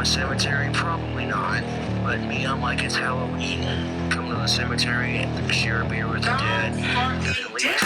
a cemetery? Probably not. But me, I'm like, it's Halloween. Come to the cemetery and share a beer with the dead. And leave.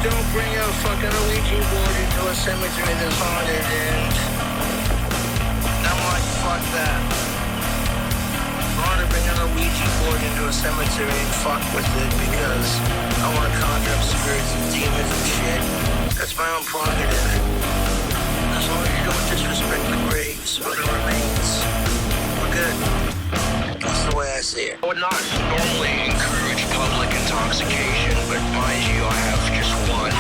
Don't bring a fucking Ouija board into a cemetery that's haunted, and I'm like, fuck that. I want to bring an Ouija board into a cemetery and fuck with it because I want to conjure up spirits and demons and shit. That's my own prerogative. As long as you don't disrespect the graves or the remains, we're good. That's the way I see it. I would not normally encourage public intoxication, but mind you, I have just one.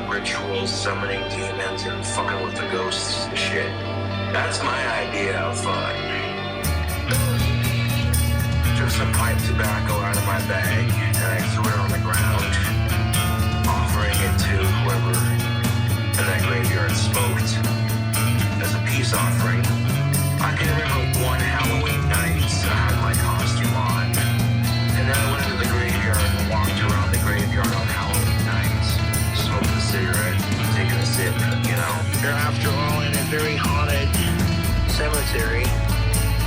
Rituals, summoning demons, and fucking with the ghosts and shit. That's my idea of fun. Took some pipe tobacco out of my bag, and I threw it on the ground, offering it to whoever in that graveyard smoked as a peace offering. I can remember one Halloween night, I had my costume on, and then I went into the graveyard and walked around the graveyard on Halloween night. Smoking a cigarette, taking a sip, you know. You're after all in a very haunted cemetery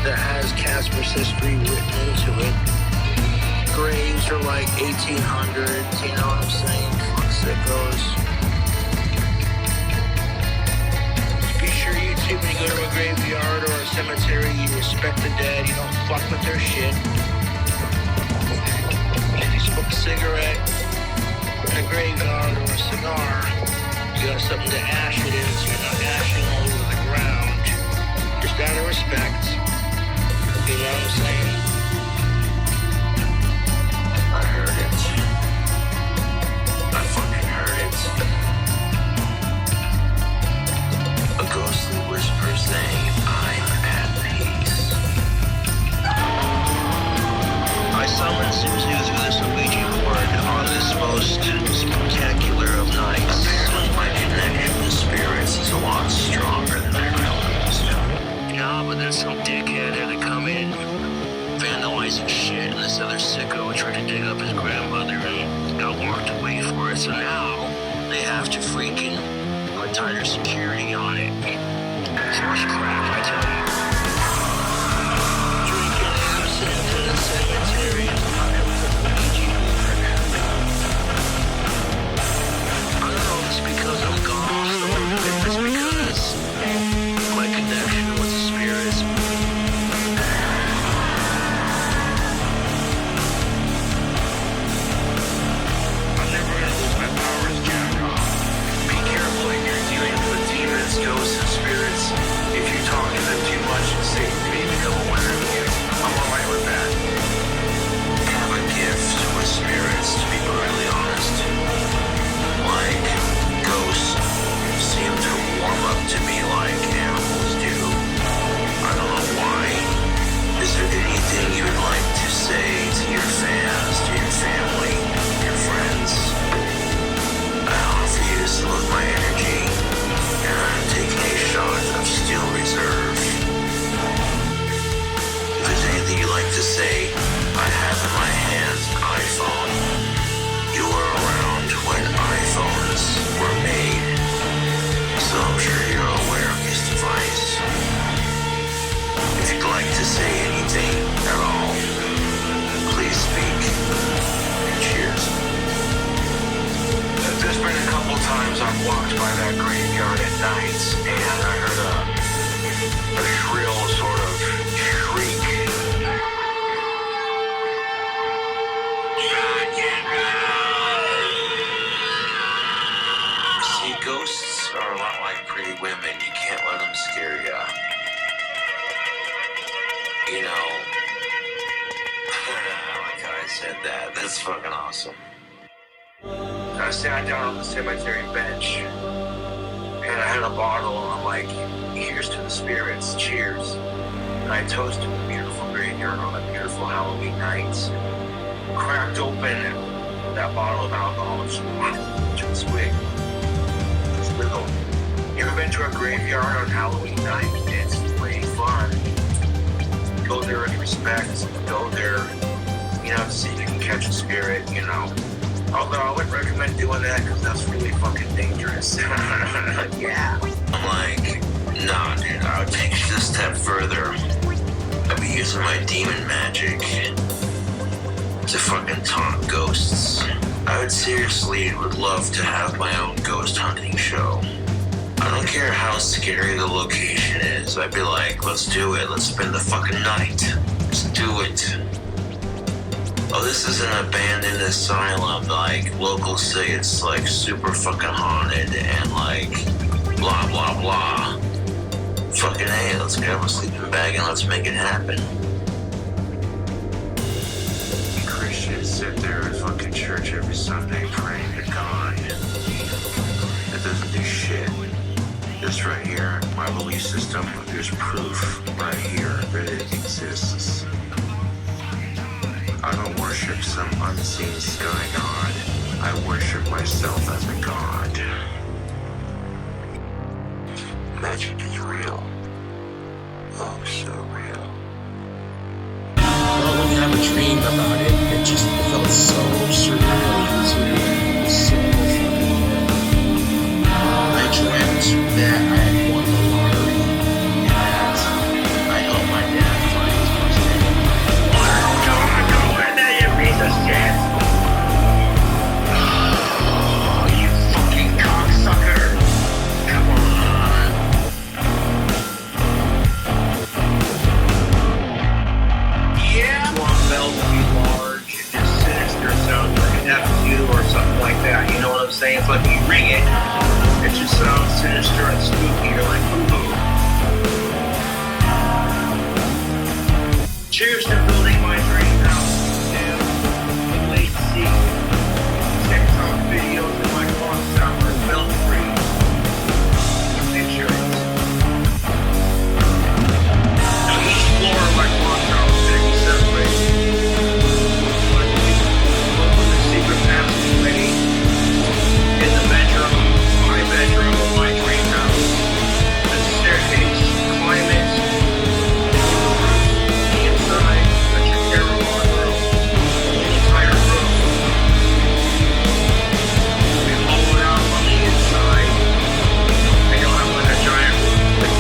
that has Casper's history written into it. Graves are like 1800s, you know what I'm saying? Fuck sickos. Be sure you too, when you go to a graveyard or a cemetery, you respect the dead, you don't fuck with their shit. If you smoke a cigarette in a graveyard or a cigar, you got something to ash it in, so you're not ashing all over the ground. Just out of respect. You know what I'm saying? I heard it. I fucking heard it. A ghostly whisper saying, I'm at peace. I summoned Suzu through this Ouija board on this most spectacular of nights. Apparently my connection to spirits is a lot stronger than I realized. Yeah, but then some dickhead had to come in, vandalizing shit, and this other sicko tried to dig up his grandmother and got walked away for it. So now they have to freaking put tighter security on it. So much crap, I tell you. Drinking absinthe in a cemetery is not everything Ouija board. I don't know if it's because I'm ghost or if it's because my connection with the spirits. to say I have in my hands an iPhone. You were around when iPhones were made, so I'm sure you're aware of this device. If you'd like to say anything at all, please speak. Cheers. There's been a couple times I've walked by that graveyard at night and I heard a shrill sort of shriek. See, ghosts are a lot like pretty women. You can't let them scare ya. You know, I like how I said that. That's fucking awesome. I sat down on the cemetery bench and I had a bottle and I'm like, here's to the spirits, cheers. And I toasted the beautiful graveyard on a beautiful Halloween night. Cracked open that bottle of alcohol and just swig. You ever been to a graveyard on Halloween night? It's way fun. Go there with respect, go there, you know, to see if you can catch a spirit, you know. Although I wouldn't recommend doing that because that's really fucking dangerous. Yeah. I'm like, nah, dude, I would take it a step further. I'd be using my demon magic to fucking taunt ghosts. I would love to have my own ghost hunting show. I don't care how scary the location is. I'd be like, let's do it. Let's spend the fucking night. Let's do it. Oh, this is an abandoned asylum. Like, locals say it's like super fucking haunted and like blah blah blah. Fucking hey, let's grab a sleeping bag and let's make it happen. Christians sit there at fucking church every Sunday praying to God. It doesn't do shit. Just right here, my belief system, there's proof right here that it exists. I don't worship some unseen sky god. I worship myself as a god. Magic is real. Oh, so real. Well, when you have a dream about it, it just felt so surreal. It was so fucking real. I dreamt that I had won the lottery and that I helped my dad find his Mustang. Oh, you fucking cocksucker. Come on. Yeah. You want bells to be large and just sinister sounds like an F2 or something like that. You know what I'm saying? It's like when you ring it, it just sounds sinister and spooky. You're like, ooh. Cheers to building my dream house. And late see TikTok videos in my Clocktower built free. Picture it. Now each floor of my Clocktower is going to be separated. Open the secret passageway in the bedroom, my dream house. The staircase, climb it. The inside, that's your caravan room. The entire room. We hollow it out on the inside. And you'll have like a giant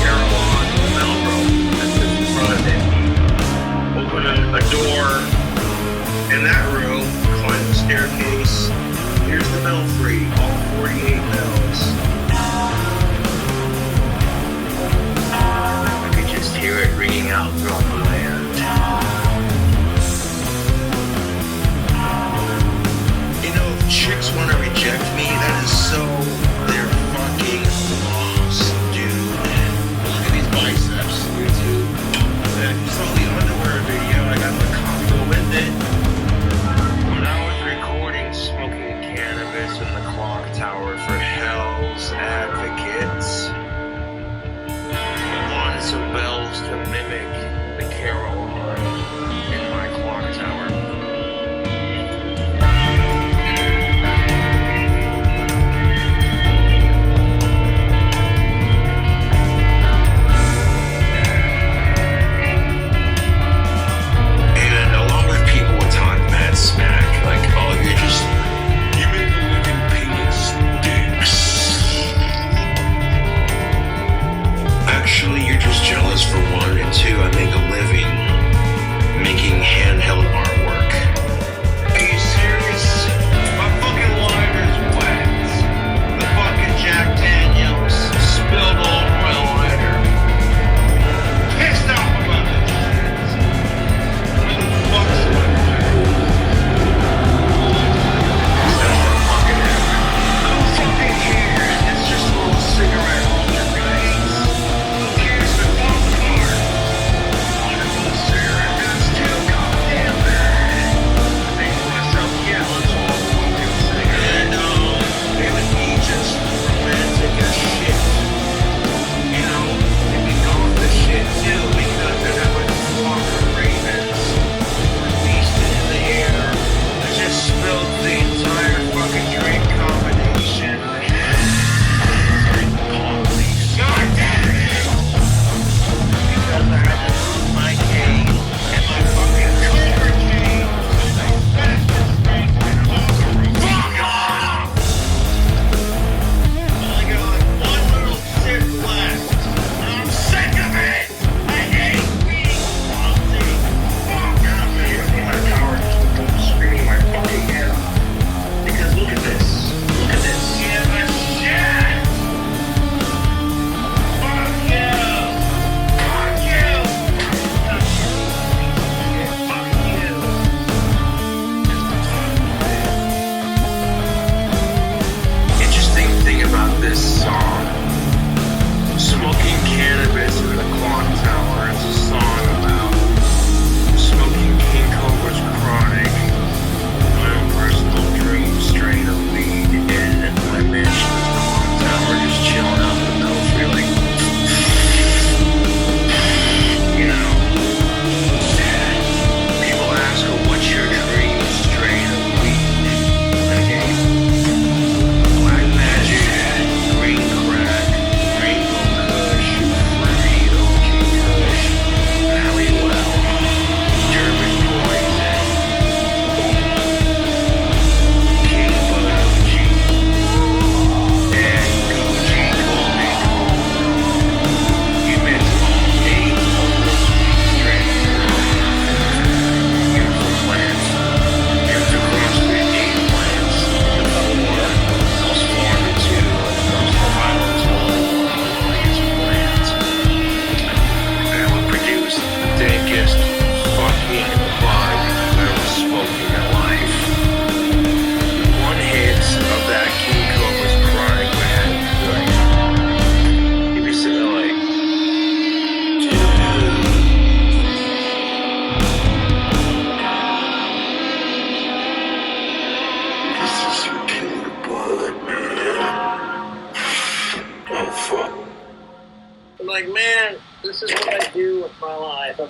caravan metal room that sits in front of it. Open a door in that room, climb the staircase. Here's the belfry, all 48 bells. I could just hear it ringing out throughout the land. You know, if chicks want to reject me, that is so, they're fucking lost, dude. Look at these biceps, YouTube. You saw the underwear video, I got the combo with it. When I was recording smoking cannabis in the Clocktower for Hell's Advocates, I wanted some bells to mimic the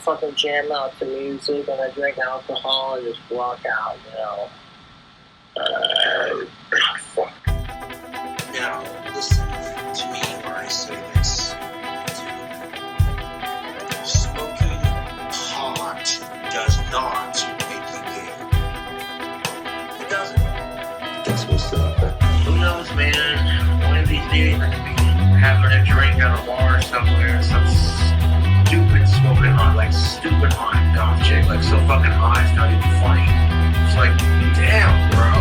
fucking jam out to music and I drink alcohol and just walk out, you know. Fuck. Now, listen to me when I say this. Smoking pot does not make you gay. It doesn't. That's what's up. Who knows, man? One of these days I could be having a drink at a bar somewhere, some stupid smoking hot, like stupid hot goth chick, like so fucking hot, it's not even funny. It's like, damn, bro.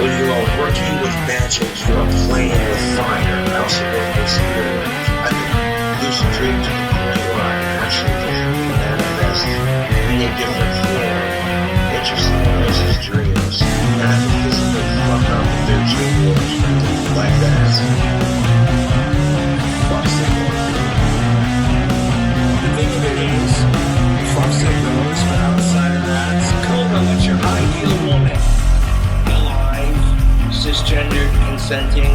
When you are working with magic, you are playing with fire. I also work with spirit. I can lucid dream to the point where I actually can manifest in a different form into someone else's dreams. And I can physically fuck up their dream world like that. Fuck's the The thing of it is, fucks it goes, but outside of that, Cobra, what's your ideal woman? Alive, cisgendered, consenting,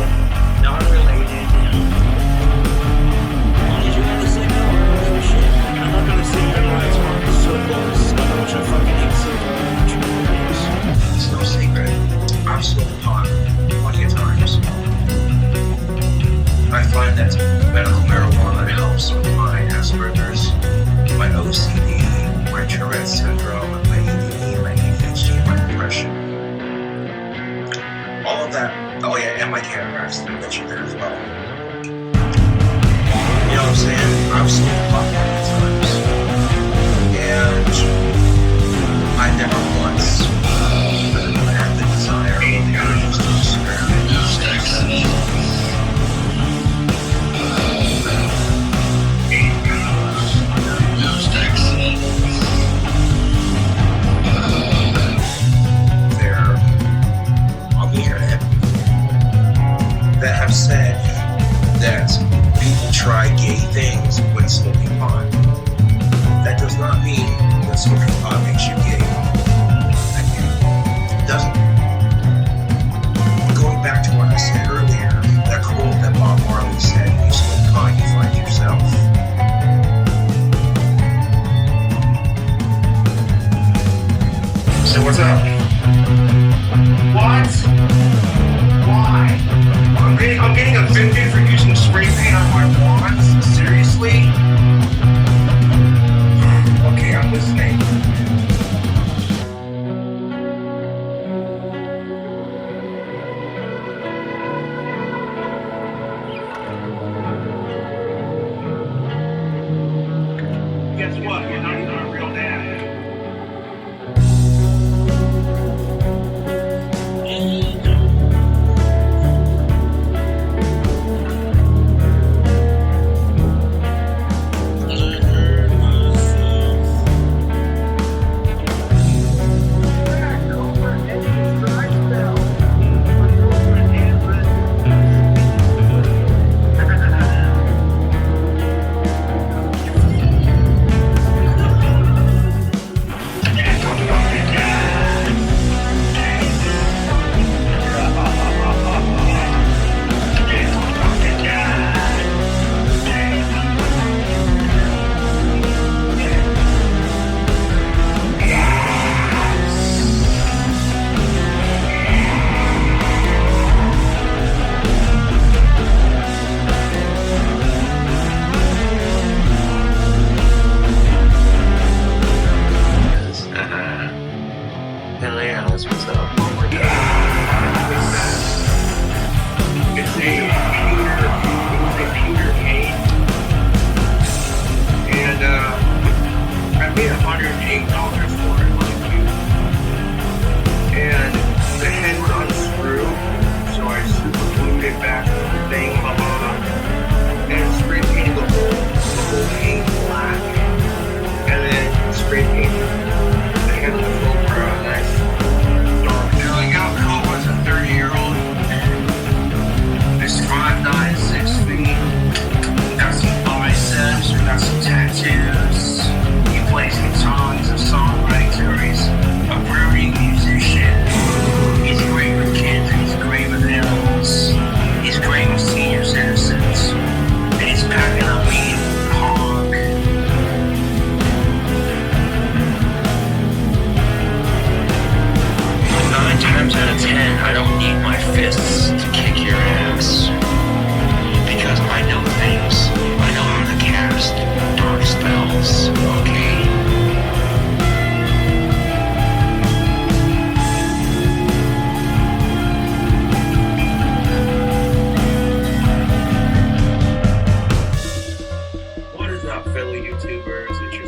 non-related. Did you ever say no or shit? I'm not gonna say your lies on the circles, which I fucking hate circles. It's no secret. I've smoked pot plenty of times. I find that medical marijuana helps with my Asperger's, my OCD, my Tourette syndrome, my EDD, my ADHD, and my depression. All of that. Oh yeah, and my cataracts. I mentioned that as well. You know what I'm saying? I've smoked pot plenty of times. And I never once had the desire or the urges to experiment these things. There on the internet that have said that people try gay things when smoking pot. That does not mean that smoking pot makes you gay. It doesn't. Going back to what I said earlier, that quote that Bob Marley said, you smoke pot, you find yourself. So what's up? What? Why? I'm getting offended for using spray paint on my wands? Seriously? Okay, I'm listening. Guess what? You're not even a real dad.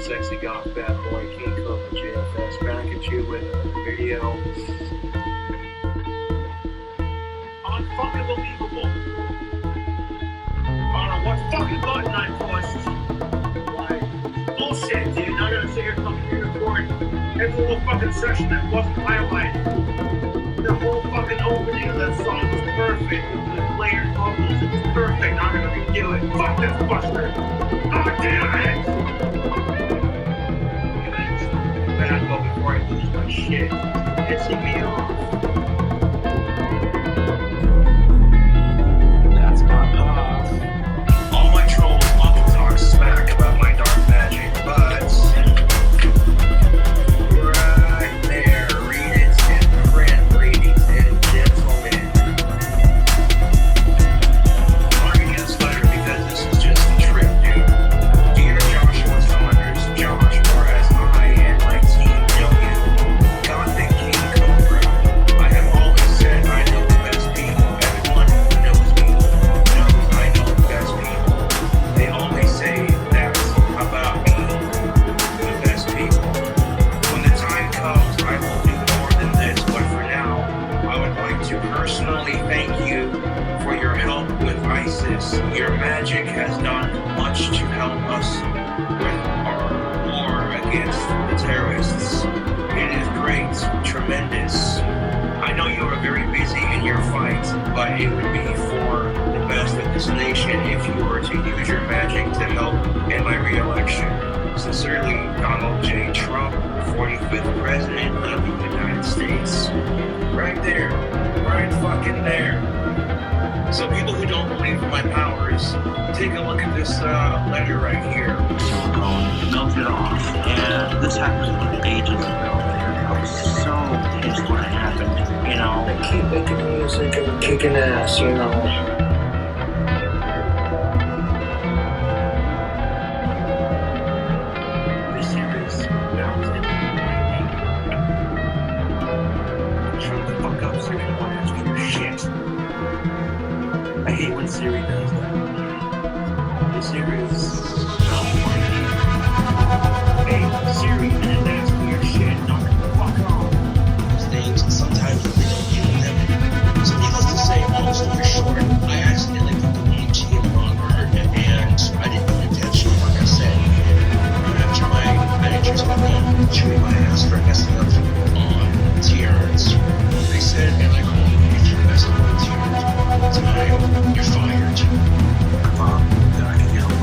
sexy goth bad boy, King Cobra JFS, back at you with another video. Unfucking believable. I don't know what fucking button I pushed. Like, bullshit, dude. I'm gonna sit here fucking record every little fucking session that wasn't highlighted. The whole fucking opening of that song was perfect. The layered vocals, it was perfect. I'm gonna redo it. Fuck this buster. God damn it! Back up before I lose my shit. Pissing me off. That's my path. All my trolls love to talk smack about my dark magic, but right there, read it in print, ladies and gentlemen. I'm reading this letter because this is just a trip, dude. Dear Joshua Saunders, Josh, or as I and my team know you, Gothic King Cobra, I have always said I know the best people. Everyone who knows me knows I know the best people. They always say that about me, the best people. When the time comes, I will do more than this, but for now, I would like to personally thank you for your help with ISIS. Your magic has done much to help us with our war against the terrorists. It is great, tremendous. I know you are very busy in your fight, but it would be for the best of this nation if you were to use your magic to help in my re-election. Sincerely, Donald J. Trump, 45th President of the United States. Right there. Right fucking there. So people who don't believe in my powers, take a look at this letter right here. Silicone melted off, and this happened ages ago. I was so pissed when it happened, you know. I keep making music and kicking ass, you know. This here is melted. Shut the fuck up, Siri. I don't want to ask you your shit. I hate when Siri does that. This here is Hey, Siri, I didn't ask you your shit. Knock the fuck off. These things, and sometimes we don't do them. So needless to say, long story short, I accidentally put the wrong T in the wrong word, and I didn't do it intentionally, like I said. After my managers got done chewing my ass for messing up on TRs, they said, and I quote, if you mess up on TRs, time, you're fired. Then I can get $400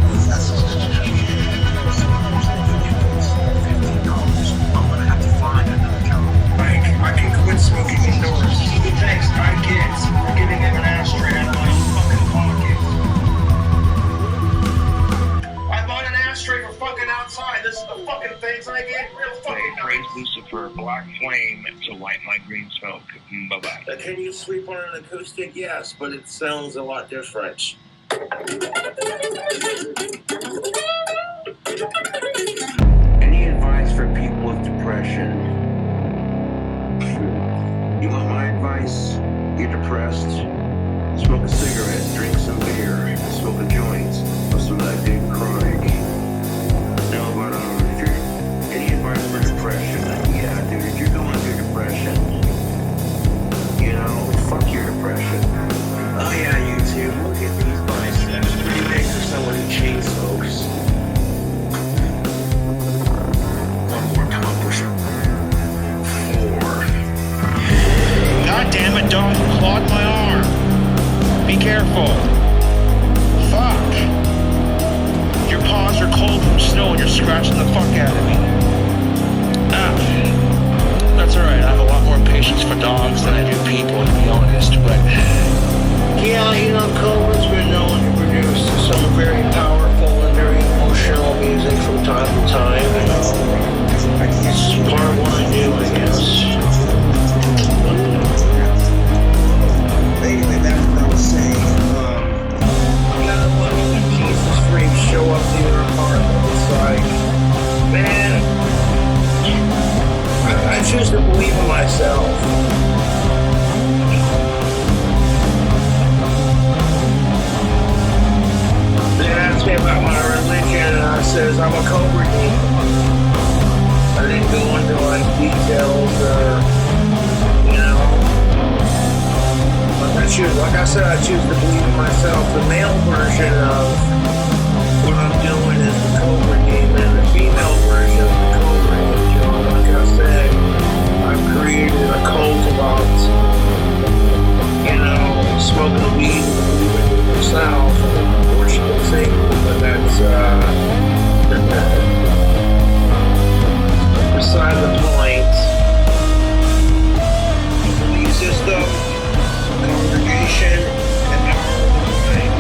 and that's $15. I'm gonna have to find another job. Like, I can quit smoking indoors. The thanks I get for giving him an ashtray out of my own fucking pocket. I bought an ashtray for fucking outside. This is the fucking things I get. Real fucking Praise Lucifer, black flame to light my green smoke. Bye-bye. Can you sweep on an acoustic? Yes, but it sounds a lot different. Any advice for people with depression? You want my advice? You're depressed. Smoke a cigarette, drink some beer, smoke a joint, listen to that dude crying. No, but if you're any advice for depression? Yeah, dude, if you're going through depression, you know, fuck your depression. Oh yeah, YouTube, look at these biceps. Pretty big for someone who chain smokes. One more time, push it. 4. God damn it, dog clawed my arm. Be careful. Fuck. Your paws are cold from snow and you're scratching the fuck out of me. Ah. That's alright, I have a lot more patience for dogs than I do people, to be honest, but... Yeah, you know, Cobra's been known to produce some very powerful and very emotional music from time to time, you know. It's part of what I do, I guess. Anyway, back to what I was saying. Yeah, when Jesus freaks show up to your apartment, it's like, man, I choose to believe in myself. says I'm a Cobra demon. I didn't go into like details or, you know. Like I said, I choose to believe in myself. The male version of what I'm doing is the Cobra demon. The female version of the Cobra angel. Like I said, I've created a cult about, you know, smoking the weed and believing in yourself and worshiping Satan. But that's beside the point. Belief system, congregation, and our mind.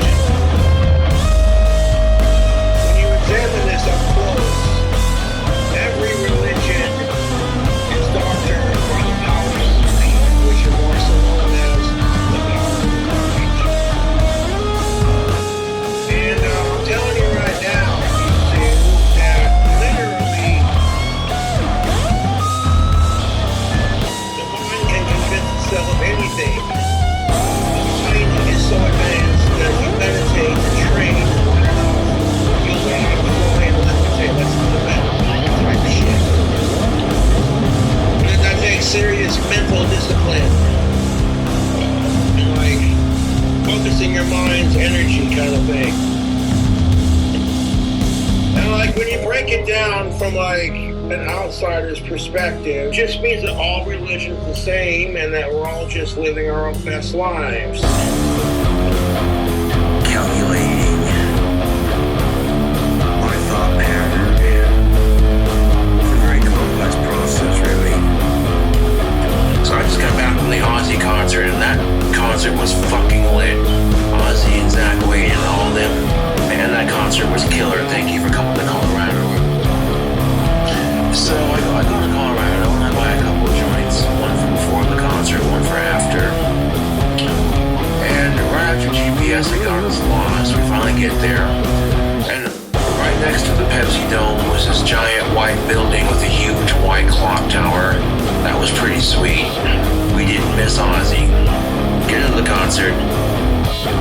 When you examine this up close, every religion is doctored by the powers of speech, which are also known as the power of mind. And I'm telling you right now, that literally the mind can convince itself of anything. Is so advanced that if you meditate and train long enough, you'll learn how to fly and levitate. That's fundamental type of shit. And that takes serious mental discipline. And like focusing your mind's energy kind of thing. And like when you break it down from like an outsider's perspective, it just means that all religion's the same and that we're all just living our own best lives. Calculating my thought pattern, and it's a very complex process, really. So I just got back from the Ozzy concert, and that concert was fucking lit. Ozzy and Zach Wade and all of them. Man, that concert was killer. Thank you for coming to Colorado. So I go to Colorado and I buy a couple of joints, one for before the concert, one for after. And right after GPS, I got us lost. We finally get there, and right next to the Pepsi Dome was this giant white building with a huge white clock tower. That was pretty sweet. We didn't miss Ozzy. Get into the concert,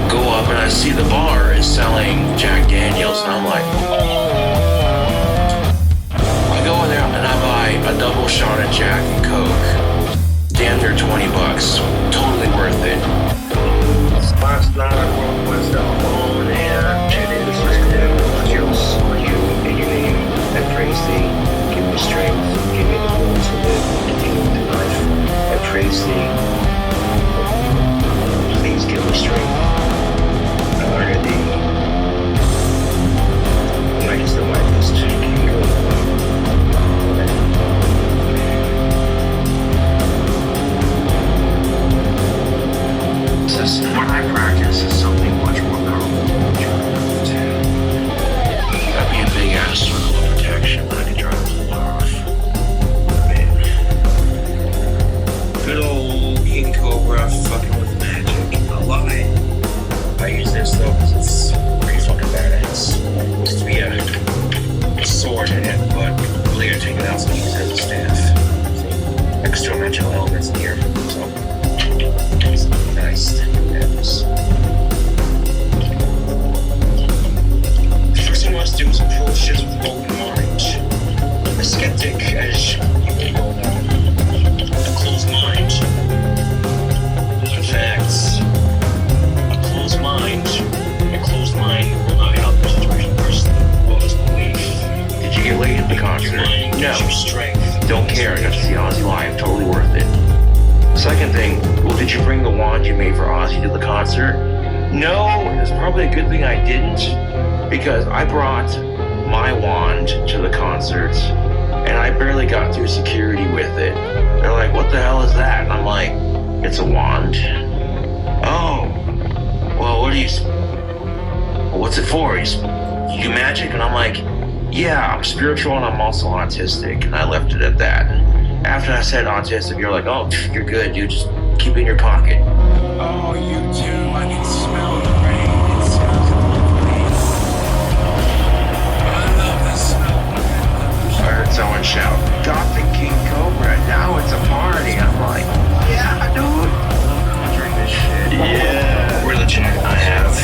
go up, and I see the bar is selling Jack Daniels, and I'm like, I go in there and I buy a double shot of Jack and Coke. Damn near $20. Totally worth it. Last night I wrote myself on and it is written, just you and your name, I praise thee, give me strength, give me the will to live, continue with the life, I praise thee, please give me strength, I honor thee, I just know my best to keep you going. What I practice is something much more powerful than drift. That'd be a big ass circle of protection that I could drive the off. Good old King Cobra fucking with magic. I love it. I use this though because it's pretty fucking badass. It used to be a sword in it, but really I take it out so I use it as a staff. So, extra dimensional elements in here. So it's nice. First thing I must do is approach this with an open mind. A skeptic, as you may know now. A closed mind. In fact, a closed mind will not help the situation personally. Well, it's belief. Did you get laid at the concert? No. Strength. Don't care. I got to see Ozzy live. Totally worth it. Second thing, well, did you bring the wand you made for Ozzy to the concert? No, it's probably a good thing I didn't, because I brought my wand to the concert, and I barely got through security with it. They're like, what the hell is that? And I'm like, it's a wand. Oh, well, what's it for? You do magic? And I'm like, yeah, I'm spiritual and I'm also autistic, and I left it at that. After I said autistic, you're like, oh, you're good, dude. Just keep it in your pocket. Oh, you too. I can smell the rain. It smells lovely. I love the smell. I heard someone shout, "Got the King Cobra! Now it's a party!" I'm like, yeah, dude. I'm conjuring this shit. Yeah. Religion I have.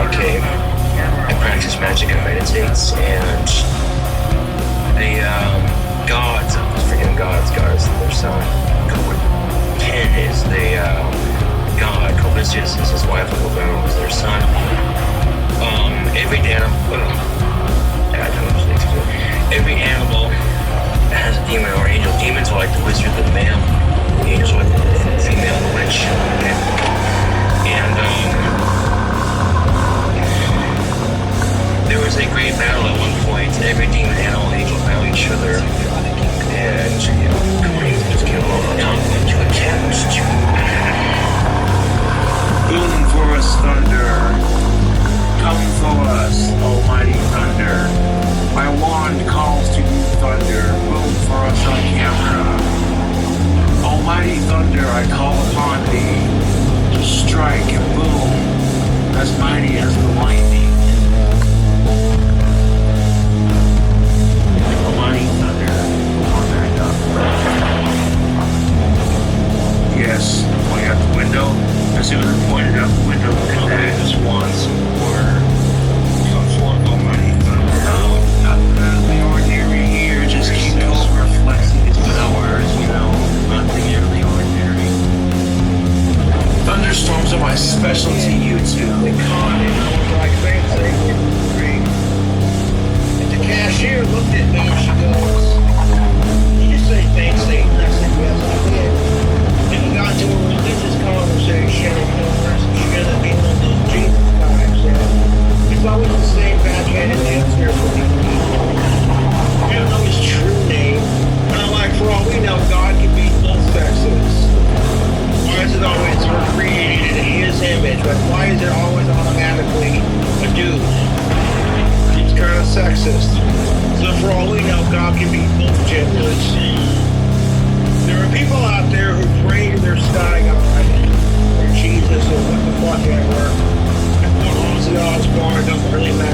Okay. I practice magic and meditates, and the gods, freaking gods, their son. Ken is the god. Cobicius is his wife. Cobragram is their son. Every animal has a demon or angel. Demons are like the wizard, the male. The angels are like the female, the witch. And there was a great battle at one point. Every demon, animal, and angel battle each other. And Queen was killed to attempt to Boom for us, thunder. Come for us, almighty thunder. My wand calls to you, thunder. Boom for us on camera. Almighty thunder, I call upon thee to strike and boom, as mighty as the lightning. Almighty thunder, come on back up. Yes, point out the window. As soon as I pointed out the window, come back just once more. Come forth, almighty thunder. No, nothing out of the ordinary here. Just keep those reflecting its powers, nothing out of the ordinary. Thunderstorms are my specialty, you two. They caught it. I was like, thanks, great. And the cashier looked at me and she goes, "Did you say thanks, Satan?" I said, "Yes, I did." And we got to a religious conversation, she ended up being one of those Jesus types, and it's always the same backhanded answer for these people. I don't know his true name, but I'm like, for all we know, God can be both sexes. Why is it always created in his image, but why is it always automatically a dude? It's kind of sexist. So for all we know, God can be both genders. There are people out there who pray to their sky god, or Jesus, or what the fuck ever. And what Ozzy Osbourne, it doesn't really matter.